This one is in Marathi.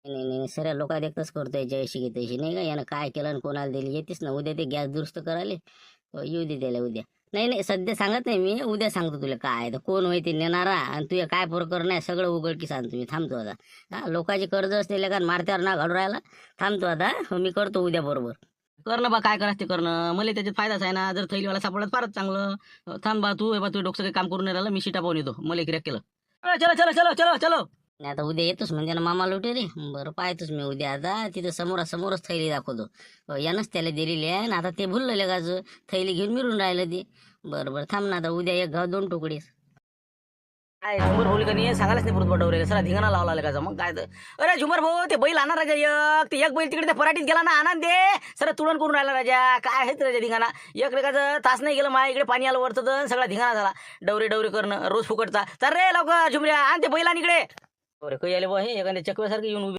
नाही नाही सर लोक देखतच करतोय जयशी की तशी नाही का यानं काय केलं आणि कोणाला दिली येतेच ना उद्या ते गॅस दुरुस्त करायला येऊ दे त्याला उद्या. नाही नाही सध्या सांगत नाही मी उद्या सांगतो तुला काय आहे तर कोण होय ते नेणारा आणि तुझ्या काय प्रकरण आहे सगळं उघडकी सांगतो मी थांबतो आता. हा लोकांचे कर्ज असलेल्या का मारत्यावर ना घडू राहिला थांबतो आता मी करतो उद्या बरोबर. करणं बा काय करायचं ते करणं मला त्याच्यात फायदाच आहे ना. जर थैलीवाला सापडलं फारच चांगलं. थांब बा तू हे बा तू डोकं काही काम करून नाही राहिलं मी शिटा पाहून येतो मला क्रिया केलं. चलो चलो चलो चलो चलो. नाही आता उद्या येतोच म्हणजे ना मामा लुटे रे बरं पाहतोच मी उद्या आता तिथं समोरासमोरच थैली दाखवतो. यानंच त्याला दिलेली आहे ना आता ते भुललं गाज थैली घेऊन मिळून राहिलं ते. बरं बरं थांब ना आता उद्या एक घाव दोन तुकडे. काय झुमर भाऊ का नाही सांगायलाच नाही पुरत बटवरे सरा धिंगाणा लावला का मग काय तर. अरे झुमर भाऊ ते बैल आणा राजा एक ते एक बैल तिकडे त्या पराठीत गेला ना आनंद दे सर तुडण करून राहिला राजा काय आहे राजा धिंगाणा. एक रेखाचं तास नाही गेलं माझ्या इकडे पाणी आलं वरतं सगळा धिंगाणा झाला. डवरे डवरे करणं रोज फुकटचा तर रे लवकर झुमऱ्या आण ते बैल आण इकडे. अरे काही आले बा हे एखाद्या चकव्यासारखं येऊन उभे